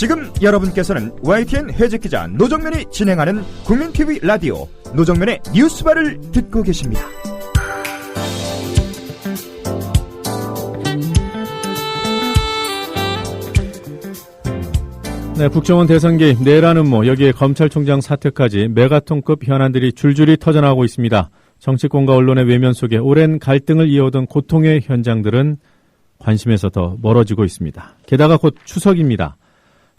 지금 여러분께서는 YTN 해직기자 노정면이 진행하는 국민TV 라디오 노정면의 뉴스바를 듣고 계십니다. 네, 국정원 대선 개입, 내란 음모, 여기에 검찰총장 사퇴까지 메가톤급 현안들이 줄줄이 터져나오고 있습니다. 정치권과 언론의 외면 속에 오랜 갈등을 이어오던 고통의 현장들은 관심에서 더 멀어지고 있습니다. 게다가 곧 추석입니다.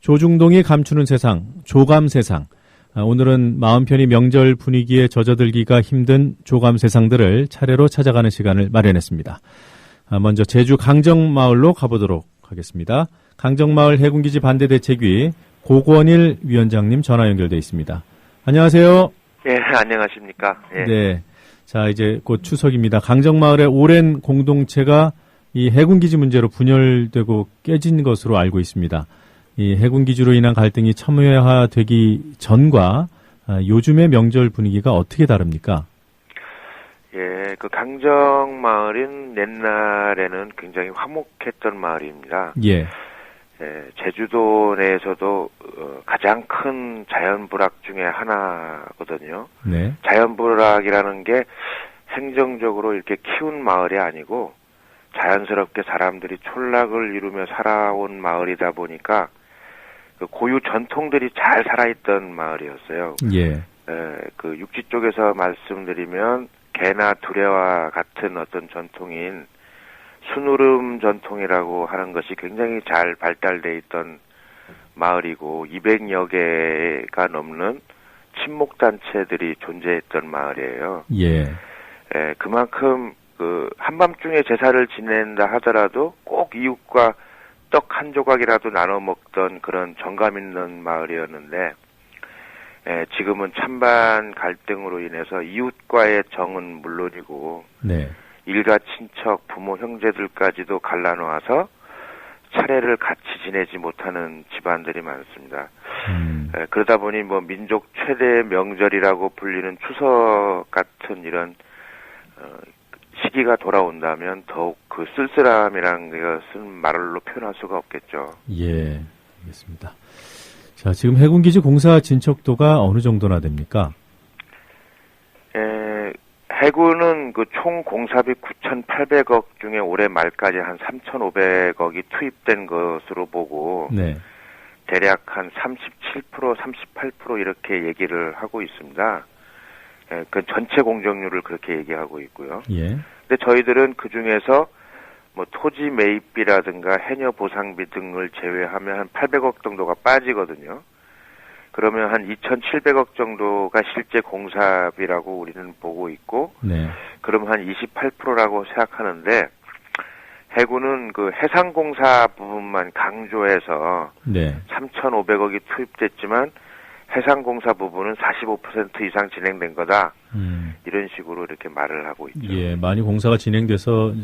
조중동이 감추는 세상, 조감 세상. 오늘은 마음 편히 명절 분위기에 젖어들기가 힘든 조감 세상들을 차례로 찾아가는 시간을 마련했습니다. 먼저 제주 강정마을로 가보도록 하겠습니다. 강정마을 해군기지 반대대책위 고권일 위원장님 전화 연결돼 있습니다. 안녕하세요. 네, 안녕하십니까. 예. 네. 자, 이제 곧 추석입니다. 강정마을의 오랜 공동체가 이 해군기지 문제로 분열되고 깨진 것으로 알고 있습니다. 이 해군기지로 인한 갈등이 첨예화되기 전과 요즘의 명절 분위기가 어떻게 다릅니까? 예, 그 강정마을은 옛날에는 굉장히 화목했던 마을입니다. 예. 예, 제주도 내에서도 가장 큰 자연불악 중에 하나거든요. 네. 자연불악이라는 게 행정적으로 이렇게 키운 마을이 아니고 자연스럽게 사람들이 촌락을 이루며 살아온 마을이다 보니까 그 고유 전통들이 잘 살아있던 마을이었어요. 예. 그 육지 쪽에서 말씀드리면 개나 두레와 같은 어떤 전통인 순우름 전통이라고 하는 것이 굉장히 잘 발달돼 있던 마을이고 200여 개가 넘는 친목단체들이 존재했던 마을이에요. 예. 그만큼 그 한밤중에 제사를 지낸다 하더라도 꼭 이웃과 떡 한 조각이라도 나눠 먹던 그런 정감 있는 마을이었는데 지금은 찬반 갈등으로 인해서 이웃과의 정은 물론이고 네. 일가 친척, 부모, 형제들까지도 갈라놓아서 차례를 같이 지내지 못하는 집안들이 많습니다. 그러다 보니 뭐 민족 최대 명절이라고 불리는 추석 같은 이런 시기가 돌아온다면 더욱 그 쓸쓸함이라는 것은 말로 표현할 수가 없겠죠. 예, 알겠습니다. 자, 지금 해군기지 공사 진척도가 어느 정도나 됩니까? 해군은 그 총 공사비 9,800억 중에 올해 말까지 한 3,500억이 투입된 것으로 보고 네. 대략 한 37%, 38% 이렇게 얘기를 하고 있습니다. 그 전체 공정률을 그렇게 얘기하고 있고요. 예. 근데 저희들은 그 중에서 뭐 토지 매입비라든가 해녀 보상비 등을 제외하면 한 800억 정도가 빠지거든요. 그러면 한 2,700억 정도가 실제 공사비라고 우리는 보고 있고, 네. 그럼 한 28%라고 생각하는데, 해군은 그 해상공사 부분만 강조해서 네. 3,500억이 투입됐지만 해상공사 부분은 45% 이상 진행된 거다. 이런 식으로 이렇게 말을 하고 있죠. 예, 많이 공사가 진행돼서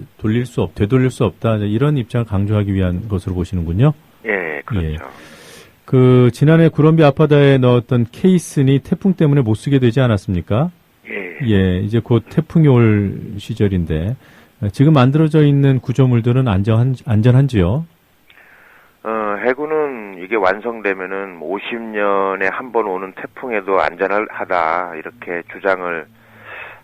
되돌릴 수 없다. 이런 입장을 강조하기 위한 것으로 보시는군요. 예, 그렇죠. 예. 그 지난해 구럼비 앞바다에 넣었던 케이슨이 태풍 때문에 못 쓰게 되지 않았습니까? 예. 예, 이제 곧 태풍이 올 시절인데 지금 만들어져 있는 구조물들은 안전한지요? 해군은 이게 완성되면은 50년에 한 번 오는 태풍에도 안전하다 이렇게 주장을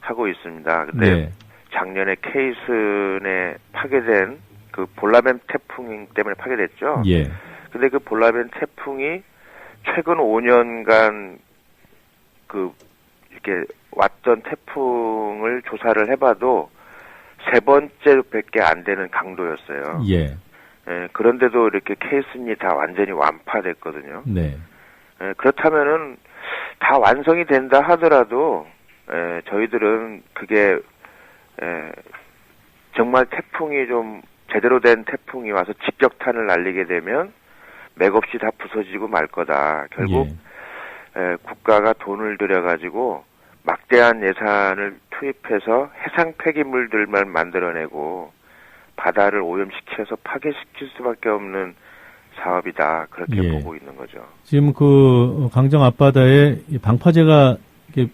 하고 있습니다. 근데 네. 작년에 케이슨에 파괴된 그 볼라벤 태풍 때문에 파괴됐죠. 예. 근데 그 볼라벤 태풍이 최근 5년간 그 이렇게 왔던 태풍을 조사를 해봐도 세 번째밖에 안 되는 강도였어요. 예. 그런데도 이렇게 케이슨이 다 완전히 완파됐거든요. 네. 그렇다면은 다 완성이 된다 하더라도 저희들은 그게 정말 태풍이 좀 제대로 된 태풍이 와서 직격탄을 날리게 되면 맥없이 다 부서지고 말 거다. 결국 국가가 돈을 들여가지고 막대한 예산을 투입해서 해상 폐기물들만 만들어내고 바다를 오염시켜서 파괴시킬 수밖에 없는 사업이다. 그렇게 보고 있는 거죠. 지금 그 강정 앞바다에 방파제가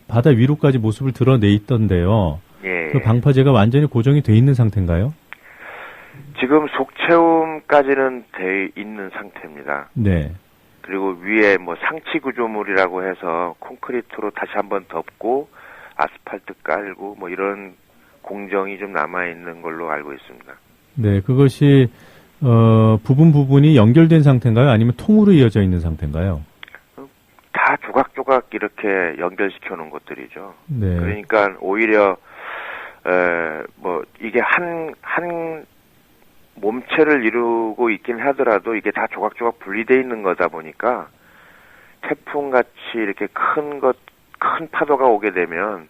바다 위로까지 모습을 드러내 있던데요. 예. 그 방파제가 완전히 고정이 돼 있는 상태인가요? 지금 속채움까지는 돼 있는 상태입니다. 네. 그리고 위에 뭐 상치 구조물이라고 해서 콘크리트로 다시 한번 덮고 아스팔트 깔고 뭐 이런 공정이 좀 남아 있는 걸로 알고 있습니다. 네, 그것이 부분이 연결된 상태인가요? 아니면 통으로 이어져 있는 상태인가요? 다 조각조각 이렇게 연결시켜 놓은 것들이죠. 네. 그러니까 오히려 뭐 이게 한 몸체를 이루고 있긴 하더라도 이게 다 조각조각 분리되어 있는 거다 보니까 태풍같이 이렇게 큰 파도가 오게 되면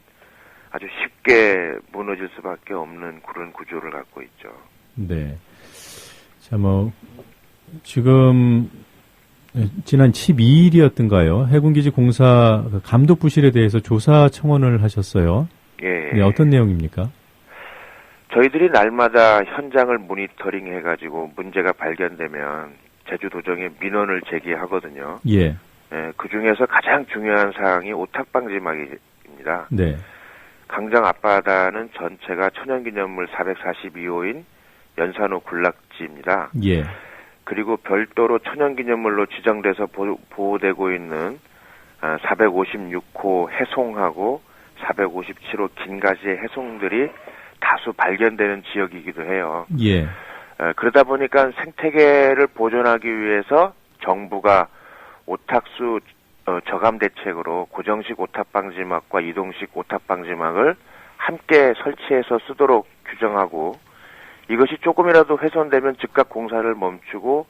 아주 쉽게 무너질 수밖에 없는 그런 구조를 갖고 있죠. 네. 자, 지금 지난 12일이었던가요? 해군기지 공사 감독 부실에 대해서 조사 청원을 하셨어요. 예. 네, 어떤 내용입니까? 저희들이 날마다 현장을 모니터링 해가지고 문제가 발견되면 제주도정에 민원을 제기하거든요. 예. 예, 그 중에서 가장 중요한 사항이 오탁방지막입니다. 네. 강정 앞바다는 전체가 천연기념물 442호인 연산호 군락지입니다. 예. 그리고 별도로 천연기념물로 지정돼서 보호되고 있는 456호 해송하고 457호 긴가시의 해송들이 다수 발견되는 지역이기도 해요. 예. 그러다 보니까 생태계를 보존하기 위해서 정부가 오탁수 저감 대책으로 고정식 오탁방지막과 이동식 오탁방지막을 함께 설치해서 쓰도록 규정하고 이것이 조금이라도 훼손되면 즉각 공사를 멈추고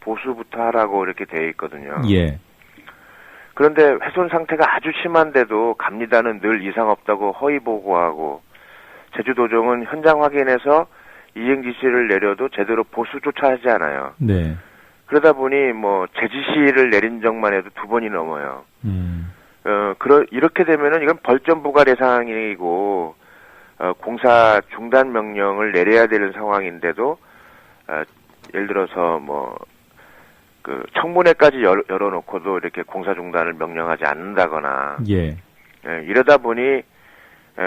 보수부터 하라고 이렇게 되어 있거든요. 예. 그런데 훼손 상태가 아주 심한데도 갑니다는 늘 이상 없다고 허위 보고하고 제주도정은 현장 확인해서 이행 지시를 내려도 제대로 보수조차 하지 않아요. 네. 그러다 보니 제지시를 내린 적만 해도 2번이 넘어요. 이렇게 되면은 이건 벌점 부과 대상이고 공사 중단 명령을 내려야 되는 상황인데도 예를 들어서 청문회까지 열어놓고도 이렇게 공사 중단을 명령하지 않는다거나 예. 이러다 보니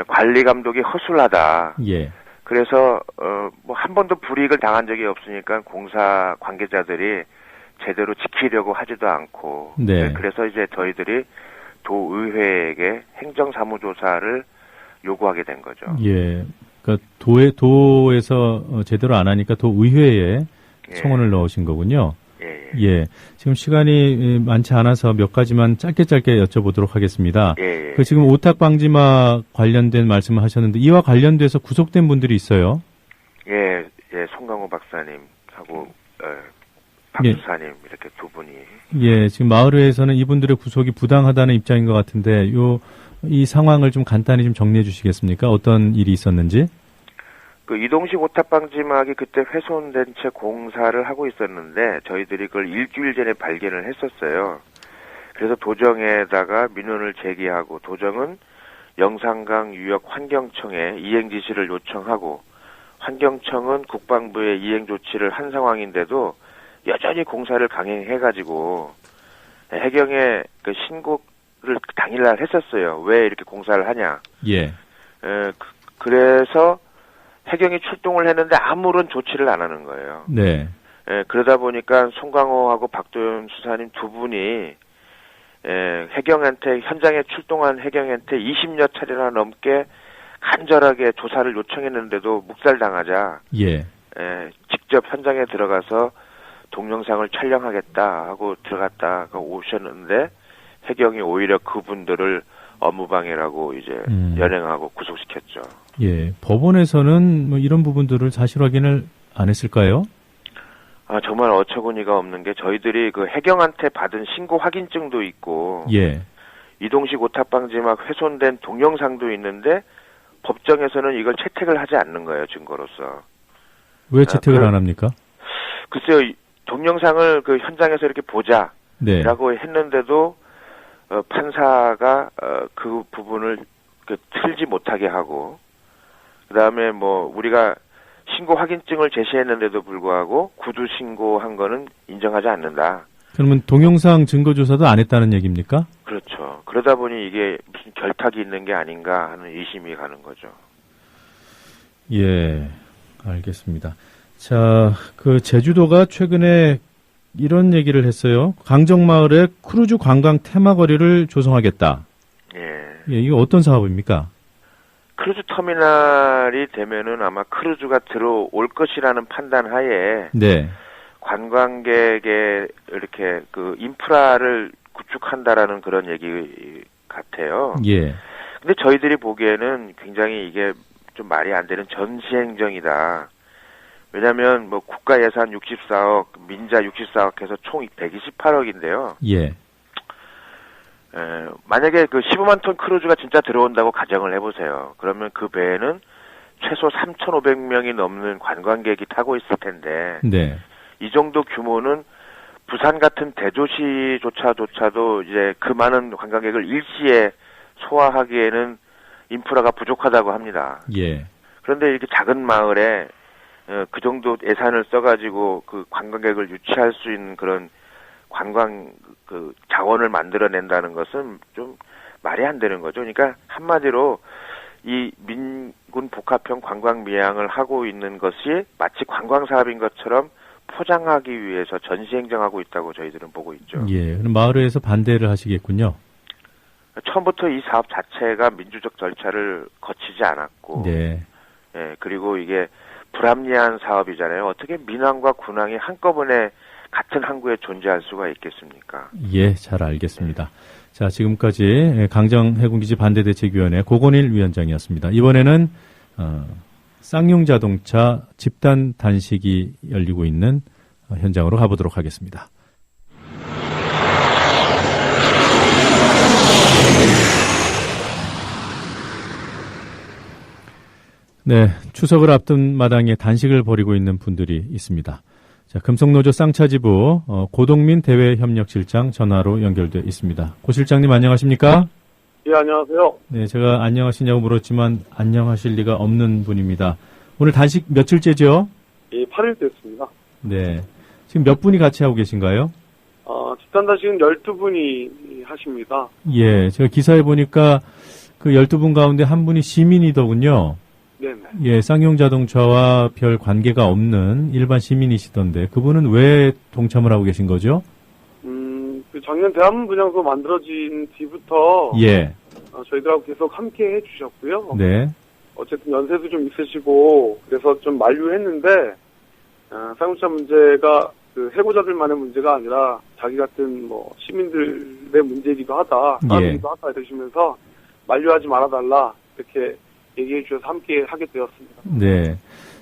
관리 감독이 허술하다. 예. 그래서 한 번도 불이익을 당한 적이 없으니까 공사 관계자들이 제대로 지키려고 하지도 않고. 네. 그래서 이제 저희들이 도의회에게 행정사무조사를 요구하게 된 거죠. 예. 그러니까 도에서 제대로 안 하니까 도의회에 청원을 넣으신 거군요. 예. 지금 시간이 많지 않아서 몇 가지만 짧게 여쭤보도록 하겠습니다. 예. 지금 오탁방지막 관련된 말씀을 하셨는데 이와 관련돼서 구속된 분들이 있어요. 예. 송강호 박사님하고 박수사님 이렇게 2분이. 예. 지금 마을회에서는 이분들의 구속이 부당하다는 입장인 것 같은데 이 상황을 좀 간단히 좀 정리해 주시겠습니까? 어떤 일이 있었는지? 이동식 오탁방지막이 그때 훼손된 채 공사를 하고 있었는데 저희들이 그걸 일주일 전에 발견을 했었어요. 그래서 도정에다가 민원을 제기하고 도정은 영산강 유역 환경청에 이행 지시를 요청하고 환경청은 국방부에 이행 조치를 한 상황인데도 여전히 공사를 강행해가지고 해경에 신고를 당일날 했었어요. 왜 이렇게 공사를 하냐. 예. 그래서 해경이 출동을 했는데 아무런 조치를 안 하는 거예요. 네. 그러다 보니까 송강호하고 박도현 수사님 2분이 현장에 출동한 해경한테 20여 차례나 넘게 간절하게 조사를 요청했는데도 묵살당하자 직접 현장에 들어가서 동영상을 촬영하겠다 하고 들어갔다가 오셨는데 해경이 오히려 그분들을 업무방해라고 이제 연행하고 구속시켰죠. 예, 법원에서는 이런 부분들을 사실 확인을 안 했을까요? 정말 어처구니가 없는 게 저희들이 해경한테 받은 신고 확인증도 있고 이동식 오탁방지막 훼손된 동영상도 있는데 법정에서는 이걸 채택을 하지 않는 거예요, 증거로서. 왜 채택을 안 합니까? 글쎄요, 동영상을 현장에서 이렇게 보자라고 했는데도 판사가 그 부분을 틀지 못하게 하고 그다음에 우리가 신고 확인증을 제시했는데도 불구하고 구두 신고한 거는 인정하지 않는다. 그러면 동영상 증거 조사도 안 했다는 얘기입니까? 그렇죠. 그러다 보니 이게 무슨 결탁이 있는 게 아닌가 하는 의심이 가는 거죠. 예, 알겠습니다. 자, 제주도가 최근에 이런 얘기를 했어요. 강정마을에 크루즈 관광 테마거리를 조성하겠다. 예. 예, 이거 어떤 사업입니까? 크루즈 터미널이 되면은 아마 크루즈가 들어올 것이라는 판단 하에 네. 관광객의 이렇게 그 인프라를 구축한다라는 그런 얘기 같아요. 예. 근데 저희들이 보기에는 굉장히 이게 좀 말이 안 되는 전시행정이다. 왜냐하면 뭐 국가 예산 64억, 민자 64억 해서 총 128억인데요. 예. 만약에 그 15만 톤 크루즈가 진짜 들어온다고 가정을 해보세요. 그러면 그 배에는 최소 3,500명이 넘는 관광객이 타고 있을 텐데, 네. 이 정도 규모는 부산 같은 대도시조차도 이제 그 많은 관광객을 일시에 소화하기에는 인프라가 부족하다고 합니다. 예. 그런데 이렇게 작은 마을에 그 정도 예산을 써가지고 그 관광객을 유치할 수 있는 그런 관광 그 자원을 만들어낸다는 것은 좀 말이 안 되는 거죠. 그러니까 한마디로 이 민군 복합형 관광 미항을 하고 있는 것이 마치 관광 사업인 것처럼 포장하기 위해서 전시행정하고 있다고 저희들은 보고 있죠. 예. 그럼 마을에서 반대를 하시겠군요. 처음부터 이 사업 자체가 민주적 절차를 거치지 않았고, 네. 예, 그리고 이게 불합리한 사업이잖아요. 어떻게 민항과 군항이 한꺼번에 같은 항구에 존재할 수가 있겠습니까? 예, 잘 알겠습니다. 자, 지금까지 강정해군기지 반대대책위원회 고건일 위원장이었습니다. 이번에는 쌍용자동차 집단 단식이 열리고 있는 현장으로 가보도록 하겠습니다. 네, 추석을 앞둔 마당에 단식을 벌이고 있는 분들이 있습니다. 자, 금속노조 쌍차지부 고동민 대외협력실장 전화로 연결돼 있습니다. 고 실장님 안녕하십니까? 예, 안녕하세요. 네, 제가 안녕하시냐고 물었지만 안녕하실 리가 없는 분입니다. 오늘 단식 며칠째죠? 예, 8일 됐습니다. 네, 지금 몇 분이 같이 하고 계신가요? 집단 단식은 12분이 하십니다. 예, 제가 기사에 보니까 그 12분 가운데 한 분이 시민이더군요. 네네. 예, 쌍용자동차와 별 관계가 없는 일반 시민이시던데 그분은 왜 동참을 하고 계신 거죠? 그 작년 대한문 분향소 만들어진 뒤부터 예. 저희들하고 계속 함께 해주셨고요. 네. 어쨌든 연세도 좀 있으시고 그래서 좀 만류했는데 쌍용차 문제가 그 해고자들만의 문제가 아니라 자기 같은 뭐 시민들의 문제이기도 하다, 싸움이기도 하다 이러시면서 만류하지 말아달라 이렇게 얘기해 주셔서 함께 하게 되었습니다. 네.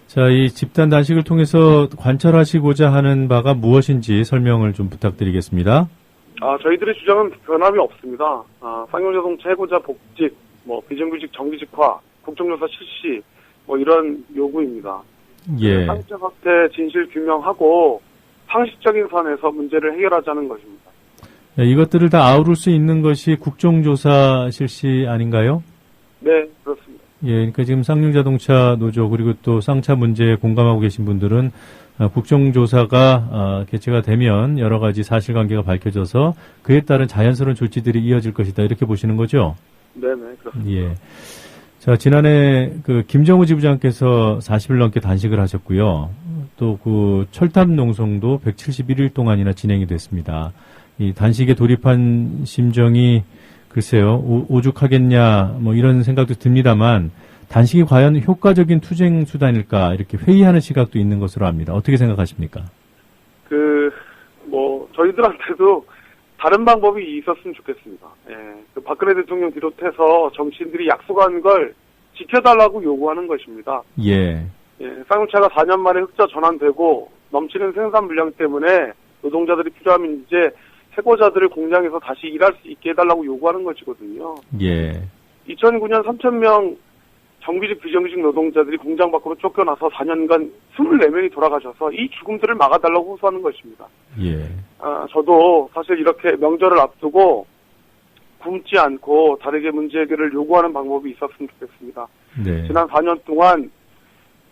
자, 이 집단 단식을 통해서 관철하시고자 하는 바가 무엇인지 설명을 좀 부탁드리겠습니다. 저희들의 주장은 변함이 없습니다. 쌍용자동차 해고자 복직, 비정규직 정규직화, 국정조사 실시, 이런 요구입니다. 예. 쌍용차 사태 진실 규명하고 상식적인 선에서 문제를 해결하자는 것입니다. 네, 이것들을 다 아우를 수 있는 것이 국정조사 실시 아닌가요? 네, 그렇습니다. 예, 그러니까 지금 쌍용자동차 노조 그리고 또 쌍차 문제에 공감하고 계신 분들은 국정조사가 개최가 되면 여러 가지 사실관계가 밝혀져서 그에 따른 자연스러운 조치들이 이어질 것이다 이렇게 보시는 거죠? 네네, 그렇습니다. 예. 자, 지난해 그 김정우 지부장께서 40일 넘게 단식을 하셨고요. 또 그 철탑 농성도 171일 동안이나 진행이 됐습니다. 이 단식에 돌입한 심정이 글쎄요, 오죽하겠냐, 이런 생각도 듭니다만, 단식이 과연 효과적인 투쟁 수단일까, 이렇게 회의하는 시각도 있는 것으로 압니다. 어떻게 생각하십니까? 저희들한테도 다른 방법이 있었으면 좋겠습니다. 예, 박근혜 대통령 비롯해서 정치인들이 약속한 걸 지켜달라고 요구하는 것입니다. 예. 쌍용차가 4년 만에 흑자 전환되고 넘치는 생산 물량 때문에 노동자들이 필요하면 이제 해고자들을 공장에서 다시 일할 수 있게 해달라고 요구하는 것이거든요. 예. 2009년 3,000명 정규직 비정규직 노동자들이 공장 밖으로 쫓겨나서 4년간 24명이 돌아가셔서 이 죽음들을 막아달라고 호소하는 것입니다. 예. 저도 사실 이렇게 명절을 앞두고 굶지 않고 다르게 문제 해결을 요구하는 방법이 있었으면 좋겠습니다. 네. 지난 4년 동안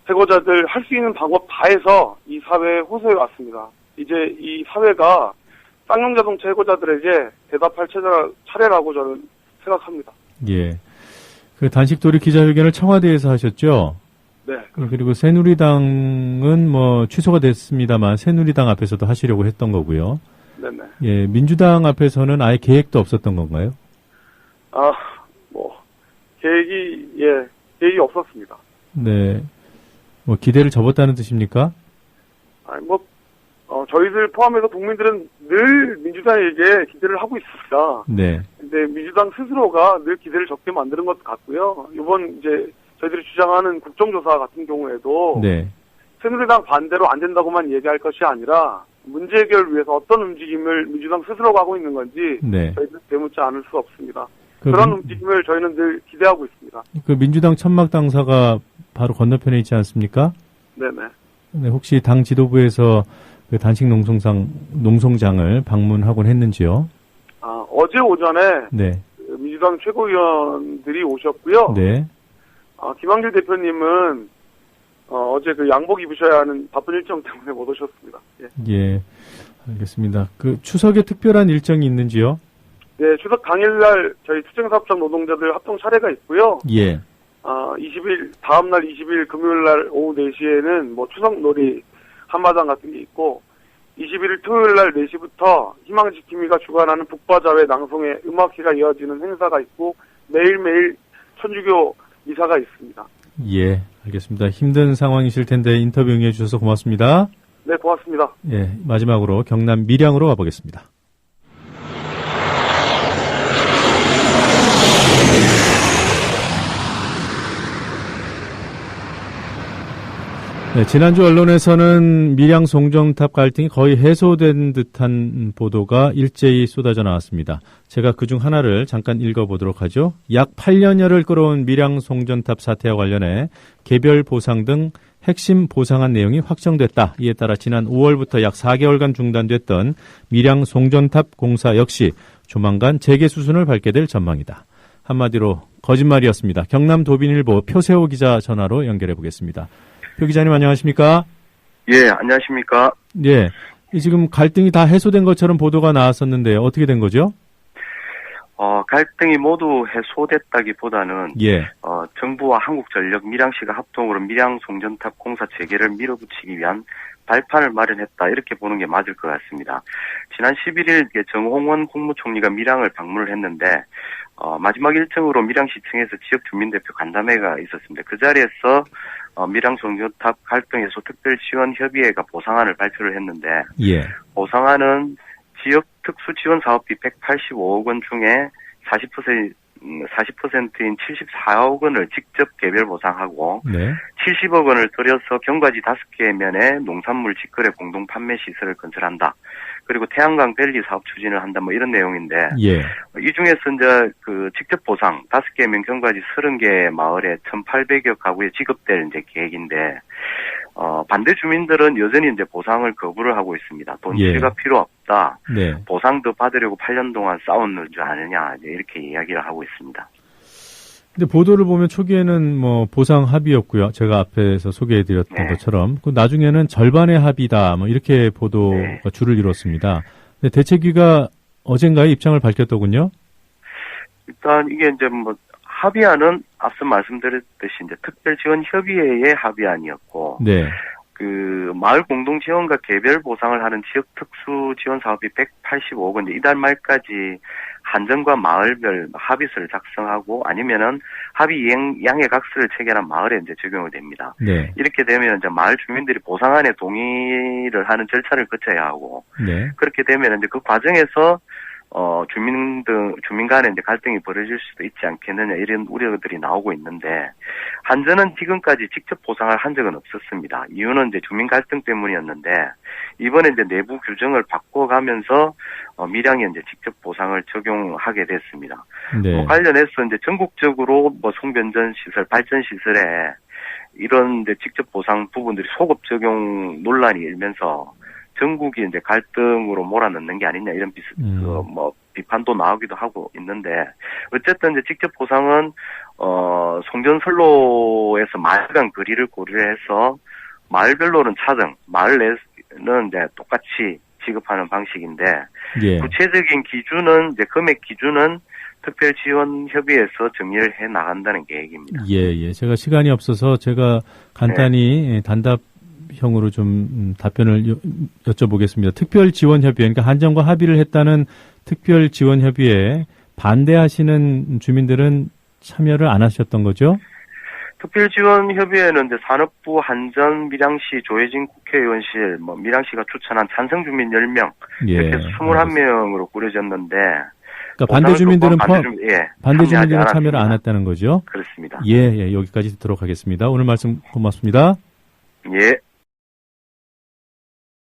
해고자들 할 수 있는 방법 다 해서 이 사회에 호소해 왔습니다. 이제 이 사회가 쌍용자동차 해고자들에게 대답할 차례라고 저는 생각합니다. 예. 그 단식돌이 기자회견을 청와대에서 하셨죠? 네. 그리고 새누리당은 뭐 취소가 됐습니다만 새누리당 앞에서도 하시려고 했던 거고요. 네네. 예, 민주당 앞에서는 아예 계획도 없었던 건가요? 계획이 없었습니다. 네. 뭐 기대를 접었다는 뜻입니까? 저희들 포함해서 국민들은 늘 민주당에게 기대를 하고 있습니다. 네. 근데 민주당 스스로가 늘 기대를 적게 만드는 것 같고요. 이번 이제 저희들이 주장하는 국정조사 같은 경우에도 네. 새누리당 반대로 안 된다고만 얘기할 것이 아니라 문제 해결을 위해서 어떤 움직임을 민주당 스스로가 하고 있는 건지 네. 저희들 되묻지 않을 수 없습니다. 그런 움직임을 저희는 늘 기대하고 있습니다. 그 민주당 천막 당사가 바로 건너편에 있지 않습니까? 네네. 네, 혹시 당 지도부에서 그 단식 농성장을 방문하곤 했는지요? 어제 오전에 네. 민주당 최고위원들이 오셨고요. 네. 김한길 대표님은 어제 그 양복 입으셔야 하는 바쁜 일정 때문에 못 오셨습니다. 예. 예. 알겠습니다. 그 추석에 특별한 일정이 있는지요? 네, 추석 당일날 저희 투쟁사업장 노동자들 합동 차례가 있고요. 예. 20일, 다음날 20일 금요일날 오후 4시에는 뭐 추석놀이 한마당 같은 게 있고, 21일 토요일날 4시부터 희망지킴이가 주관하는 북바자회 낭송의 음악회가 이어지는 행사가 있고, 매일매일 천주교 미사가 있습니다. 예, 알겠습니다. 힘든 상황이실 텐데 인터뷰 응해 주셔서 고맙습니다. 네, 고맙습니다. 예, 마지막으로 경남 밀양으로 가보겠습니다. 네, 지난주 언론에서는 밀양 송정탑 갈등이 거의 해소된 듯한 보도가 일제히 쏟아져 나왔습니다. 제가 그중 하나를 잠깐 읽어보도록 하죠. 약 8년여를 끌어온 밀양 송전탑 사태와 관련해 개별 보상 등 핵심 보상한 내용이 확정됐다. 이에 따라 지난 5월부터 약 4개월간 중단됐던 밀양 송전탑 공사 역시 조만간 재개 수순을 밟게 될 전망이다. 한마디로 거짓말이었습니다. 경남 도빈일보 표세호 기자 전화로 연결해 보겠습니다. 표 기자님 안녕하십니까? 예, 안녕하십니까? 예, 지금 갈등이 다 해소된 것처럼 보도가 나왔었는데 어떻게 된 거죠? 갈등이 모두 해소됐다기보다는 예. 정부와 한국전력, 밀양시가 합동으로 밀양 송전탑 공사 재개를 밀어붙이기 위한 발판을 마련했다 이렇게 보는 게 맞을 것 같습니다. 지난 11일 정홍원 국무총리가 밀양을 방문을 했는데 마지막 일정으로 밀양시청에서 지역 주민대표 간담회가 있었습니다. 그 자리에서 밀양 송전탑 갈등 해소 특별지원협의회가 보상안을 발표를 했는데 예. 보상안은 지역 특수 지원 사업비 185억 원 중에 40%인 74억 원을 직접 개별 보상하고 네. 70억 원을 들여서 경과지 5개 면에 농산물 직거래 공동 판매 시설을 건설한다. 그리고 태양광 밸리 사업 추진을 한다. 뭐 이런 내용인데 예. 이 중에서 이제 그 직접 보상 5개 면 경과지 30개 마을에 1,800여 가구에 지급될 이제 계획인데 반대 주민들은 여전히 이제 보상을 거부를 하고 있습니다. 돈치가 필요 없다. 네. 보상도 받으려고 8년 동안 싸웠는 줄 아느냐 이렇게 이야기를 하고 있습니다. 근데 보도를 보면 초기에는 뭐 보상 합의였고요. 제가 앞에서 소개해드렸던 네. 것처럼 그 나중에는 절반의 합의다. 뭐 이렇게 보도가 네. 줄을 이뤘습니다. 근데 대책위가 어젠가에 입장을 밝혔더군요. 일단 이게 이제 뭐 합의안은 앞서 말씀드렸듯이 이제 특별지원협의회의 합의안이었고, 네. 그 마을 공동지원과 개별 보상을 하는 지역 특수 지원 사업이 185억 원 이달 말까지 한정과 마을별 합의서를 작성하고 아니면은 합의 양해각서를 체결한 마을에 이제 적용이 됩니다. 네. 이렇게 되면 이제 마을 주민들이 보상안에 동의를 하는 절차를 거쳐야 하고, 네. 그렇게 되면 이제 그 과정에서 주민 간에 이제 갈등이 벌어질 수도 있지 않겠느냐 이런 우려들이 나오고 있는데 한전은 지금까지 직접 보상을 한 적은 없었습니다. 이유는 이제 주민 갈등 때문이었는데 이번에 이제 내부 규정을 바꿔가면서 밀양에 이제 직접 보상을 적용하게 됐습니다. 네. 관련해서 이제 전국적으로 송변전 시설, 발전 시설에 이런 이제 직접 보상 부분들이 소급 적용 논란이 일면서 전국이 이제 갈등으로 몰아넣는 게 아니냐 이런 비판도 나오기도 하고 있는데 어쨌든 이제 직접 보상은 송전선로에서 마을간 거리를 고려해서 마을별로는 차등, 마을 내는 이제 똑같이 지급하는 방식인데 예. 구체적인 기준은 이제 금액 기준은 특별지원협의회에서 정리를 해 나간다는 계획입니다. 예. 제가 시간이 없어서 제가 간단히 단답형으로 좀 답변을 여쭤보겠습니다. 특별지원협의회, 그러니까 한정과 합의를 했다는 특별지원협의회에 반대하시는 주민들은 참여를 안 하셨던 거죠? 특별지원협의회는 이제 산업부, 한전, 밀양시, 조혜진 국회의원실, 밀양시가 추천한 찬성 주민 10명, 이렇게 21명으로 꾸려졌는데, 그러니까 반대 주민들은 참여를 안 했다는 거죠? 그렇습니다. 예, 여기까지 듣도록 하겠습니다. 오늘 말씀 고맙습니다. 예.